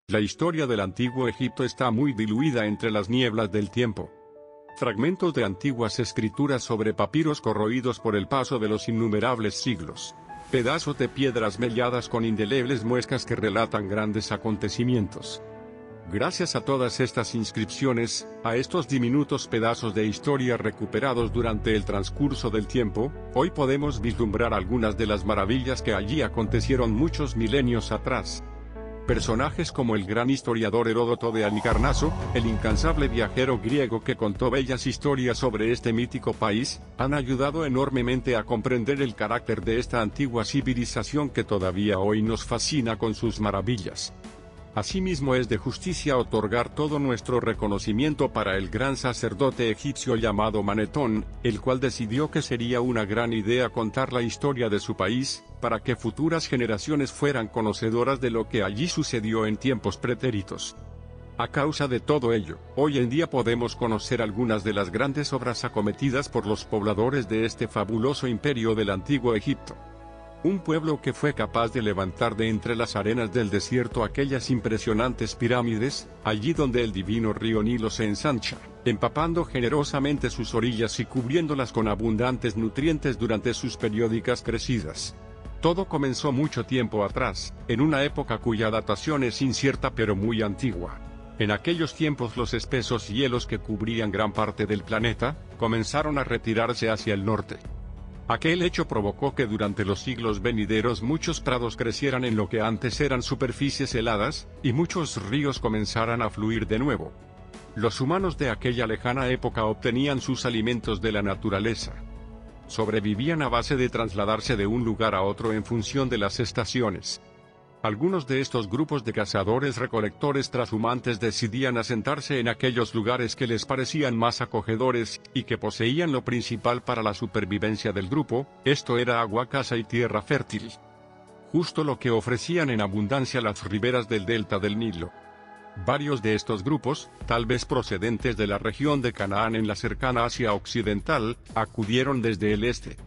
La historia del antiguo Egipto está muy diluida entre las nieblas del tiempo. Fragmentos de antiguas escrituras sobre papiros corroídos por el paso de los innumerables siglos. Pedazos de piedras melladas con indelebles muescas que relatan grandes acontecimientos. Gracias a todas estas inscripciones, a estos diminutos pedazos de historia recuperados durante el transcurso del tiempo, hoy podemos vislumbrar algunas de las maravillas que allí acontecieron muchos milenios atrás. Personajes como el gran historiador Heródoto de Halicarnaso, el incansable viajero griego que contó bellas historias sobre este mítico país, han ayudado enormemente a comprender el carácter de esta antigua civilización que todavía hoy nos fascina con sus maravillas. Asimismo es de justicia otorgar todo nuestro reconocimiento para el gran sacerdote egipcio llamado Manetón, el cual decidió que sería una gran idea contar la historia de su país, para que futuras generaciones fueran conocedoras de lo que allí sucedió en tiempos pretéritos. A causa de todo ello, hoy en día podemos conocer algunas de las grandes obras acometidas por los pobladores de este fabuloso imperio del antiguo Egipto. Un pueblo que fue capaz de levantar de entre las arenas del desierto aquellas impresionantes pirámides, allí donde el divino río Nilo se ensancha, empapando generosamente sus orillas y cubriéndolas con abundantes nutrientes durante sus periódicas crecidas. Todo comenzó mucho tiempo atrás, en una época cuya datación es incierta pero muy antigua. En aquellos tiempos los espesos hielos que cubrían gran parte del planeta, comenzaron a retirarse hacia el norte. Aquel hecho provocó que durante los siglos venideros muchos prados crecieran en lo que antes eran superficies heladas, y muchos ríos comenzaran a fluir de nuevo. Los humanos de aquella lejana época obtenían sus alimentos de la naturaleza. Sobrevivían a base de trasladarse de un lugar a otro en función de las estaciones. Algunos de estos grupos de cazadores-recolectores trashumantes decidían asentarse en aquellos lugares que les parecían más acogedores, y que poseían lo principal para la supervivencia del grupo, esto era agua, casa y tierra fértil. Justo lo que ofrecían en abundancia las riberas del delta del Nilo. Varios de estos grupos, tal vez procedentes de la región de Canaán en la cercana Asia Occidental, acudieron desde el este.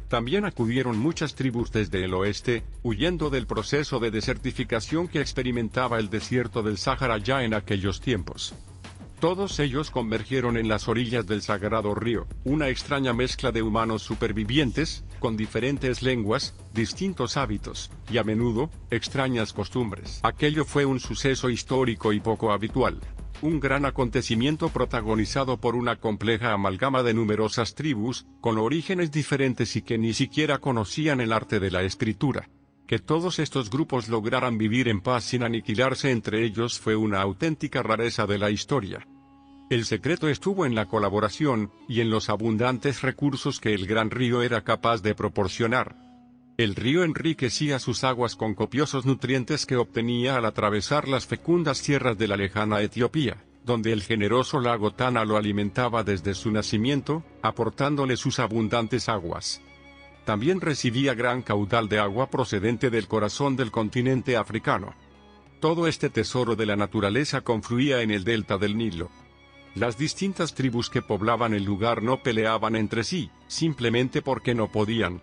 También acudieron muchas tribus desde el oeste, huyendo del proceso de desertificación que experimentaba el desierto del Sáhara ya en aquellos tiempos. Todos ellos convergieron en las orillas del sagrado río, una extraña mezcla de humanos supervivientes, con diferentes lenguas, distintos hábitos, y a menudo, extrañas costumbres. Aquello fue un suceso histórico y poco habitual. Un gran acontecimiento protagonizado por una compleja amalgama de numerosas tribus, con orígenes diferentes y que ni siquiera conocían el arte de la escritura. Que todos estos grupos lograran vivir en paz sin aniquilarse entre ellos fue una auténtica rareza de la historia. El secreto estuvo en la colaboración, y en los abundantes recursos que el gran río era capaz de proporcionar. El río enriquecía sus aguas con copiosos nutrientes que obtenía al atravesar las fecundas tierras de la lejana Etiopía, donde el generoso lago Tana lo alimentaba desde su nacimiento, aportándole sus abundantes aguas. También recibía gran caudal de agua procedente del corazón del continente africano. Todo este tesoro de la naturaleza confluía en el delta del Nilo. Las distintas tribus que poblaban el lugar no peleaban entre sí, simplemente porque no podían.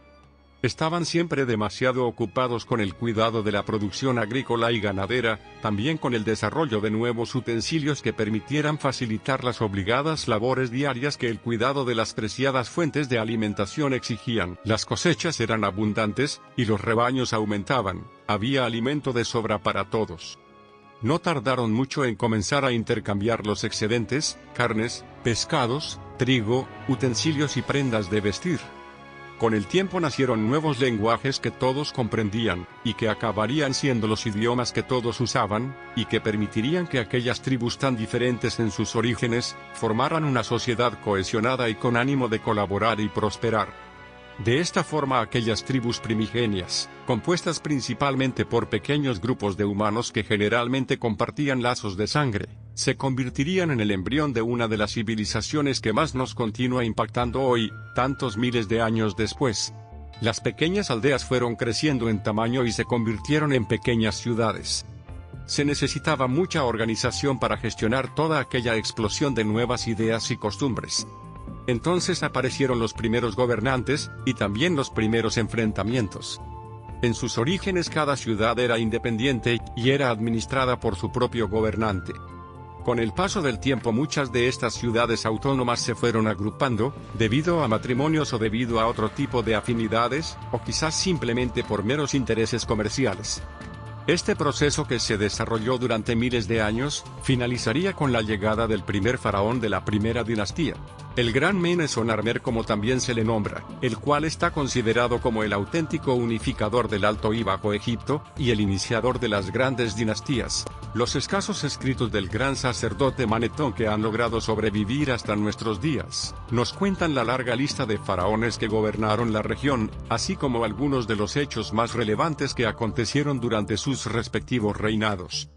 Estaban siempre demasiado ocupados con el cuidado de la producción agrícola y ganadera, también con el desarrollo de nuevos utensilios que permitieran facilitar las obligadas labores diarias que el cuidado de las preciadas fuentes de alimentación exigían. Las cosechas eran abundantes, y los rebaños aumentaban, había alimento de sobra para todos. No tardaron mucho en comenzar a intercambiar los excedentes, carnes, pescados, trigo, utensilios y prendas de vestir. Con el tiempo nacieron nuevos lenguajes que todos comprendían, y que acabarían siendo los idiomas que todos usaban, y que permitirían que aquellas tribus tan diferentes en sus orígenes, formaran una sociedad cohesionada y con ánimo de colaborar y prosperar. De esta forma aquellas tribus primigenias, compuestas principalmente por pequeños grupos de humanos que generalmente compartían lazos de sangre, se convertirían en el embrión de una de las civilizaciones que más nos continúa impactando hoy, tantos miles de años después. Las pequeñas aldeas fueron creciendo en tamaño y se convirtieron en pequeñas ciudades. Se necesitaba mucha organización para gestionar toda aquella explosión de nuevas ideas y costumbres. Entonces aparecieron los primeros gobernantes, y también los primeros enfrentamientos. En sus orígenes cada ciudad era independiente, y era administrada por su propio gobernante. Con el paso del tiempo muchas de estas ciudades autónomas se fueron agrupando, debido a matrimonios o debido a otro tipo de afinidades, o quizás simplemente por meros intereses comerciales. Este proceso, que se desarrolló durante miles de años, finalizaría con la llegada del primer faraón de la primera dinastía, el gran Menes-o-Narmer, como también se le nombra, el cual está considerado como el auténtico unificador del Alto y Bajo Egipto, y el iniciador de las grandes dinastías. Los escasos escritos del gran sacerdote Manetón que han logrado sobrevivir hasta nuestros días, nos cuentan la larga lista de faraones que gobernaron la región, así como algunos de los hechos más relevantes que acontecieron durante sus respectivos reinados.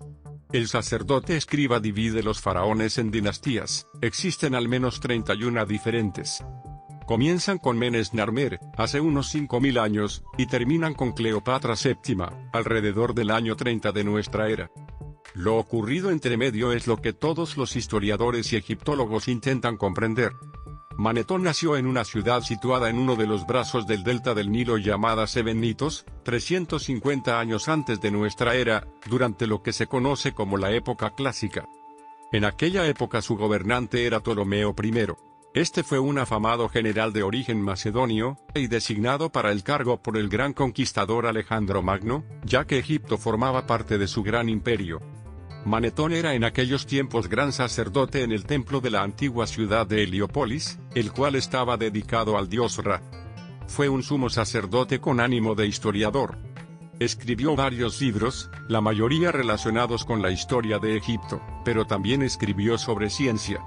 El sacerdote escriba divide los faraones en dinastías. Existen al menos 31 diferentes. Comienzan con Menes-Narmer, hace unos 5000 años, y terminan con Cleopatra VII, alrededor del año 30 de nuestra era. Lo ocurrido entre medio es lo que todos los historiadores y egiptólogos intentan comprender. Manetón nació en una ciudad situada en uno de los brazos del delta del Nilo llamada Sebennytos, 350 años antes de nuestra era, durante lo que se conoce como la época clásica. En aquella época su gobernante era Ptolomeo I. Este fue un afamado general de origen macedonio, y designado para el cargo por el gran conquistador Alejandro Magno, ya que Egipto formaba parte de su gran imperio. Manetón era en aquellos tiempos gran sacerdote en el templo de la antigua ciudad de Heliópolis, el cual estaba dedicado al dios Ra. Fue un sumo sacerdote con ánimo de historiador. Escribió varios libros, la mayoría relacionados con la historia de Egipto, pero también escribió sobre ciencia.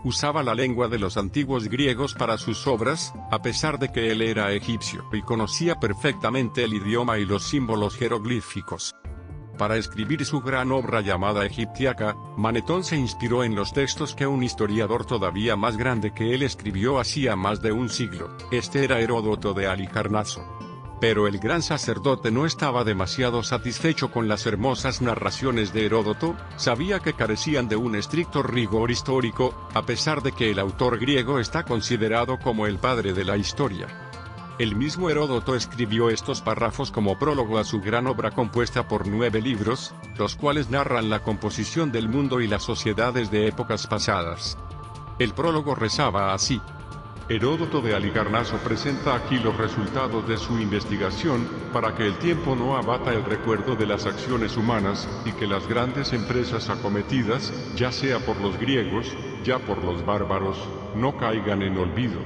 Usaba la lengua de los antiguos griegos para sus obras, a pesar de que él era egipcio y conocía perfectamente el idioma y los símbolos jeroglíficos. Para escribir su gran obra llamada Egiptiaca, Manetón se inspiró en los textos que un historiador todavía más grande que él escribió hacía más de un siglo. Este era Heródoto de Halicarnaso. Pero el gran sacerdote no estaba demasiado satisfecho con las hermosas narraciones de Heródoto, sabía que carecían de un estricto rigor histórico, a pesar de que el autor griego está considerado como el padre de la historia. El mismo Heródoto escribió estos párrafos como prólogo a su gran obra compuesta por 9 libros, los cuales narran la composición del mundo y las sociedades de épocas pasadas. El prólogo rezaba así: Heródoto de Halicarnaso presenta aquí los resultados de su investigación, para que el tiempo no abata el recuerdo de las acciones humanas, y que las grandes empresas acometidas, ya sea por los griegos, ya por los bárbaros, no caigan en olvido.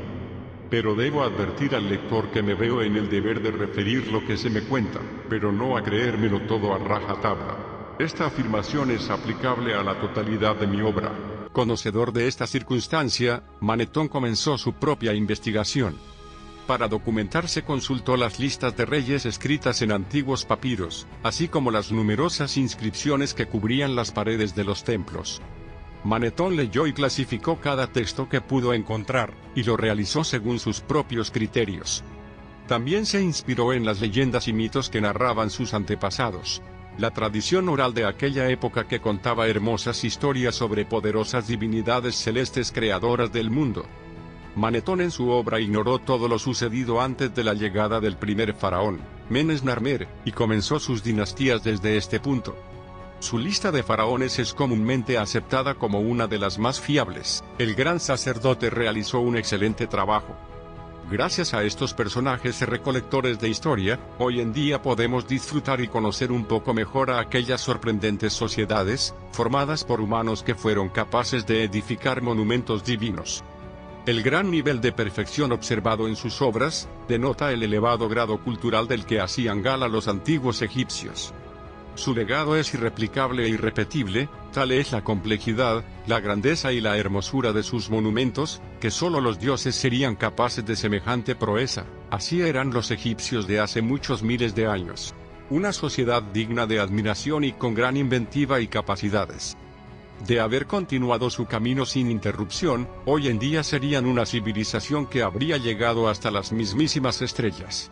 Pero debo advertir al lector que me veo en el deber de referir lo que se me cuenta, pero no a creérmelo todo a rajatabla. Esta afirmación es aplicable a la totalidad de mi obra. Conocedor de esta circunstancia, Manetón comenzó su propia investigación. Para documentarse consultó las listas de reyes escritas en antiguos papiros, así como las numerosas inscripciones que cubrían las paredes de los templos. Manetón leyó y clasificó cada texto que pudo encontrar, y lo realizó según sus propios criterios. También se inspiró en las leyendas y mitos que narraban sus antepasados. La tradición oral de aquella época que contaba hermosas historias sobre poderosas divinidades celestes creadoras del mundo. Manetón en su obra ignoró todo lo sucedido antes de la llegada del primer faraón, Menes-Narmer, y comenzó sus dinastías desde este punto. Su lista de faraones es comúnmente aceptada como una de las más fiables. El gran sacerdote realizó un excelente trabajo. Gracias a estos personajes y recolectores de historia, hoy en día podemos disfrutar y conocer un poco mejor a aquellas sorprendentes sociedades, formadas por humanos que fueron capaces de edificar monumentos divinos. El gran nivel de perfección observado en sus obras, denota el elevado grado cultural del que hacían gala los antiguos egipcios. Su legado es irreplicable e irrepetible, tal es la complejidad, la grandeza y la hermosura de sus monumentos, que solo los dioses serían capaces de semejante proeza. Así eran los egipcios de hace muchos miles de años. Una sociedad digna de admiración y con gran inventiva y capacidades. De haber continuado su camino sin interrupción, hoy en día serían una civilización que habría llegado hasta las mismísimas estrellas.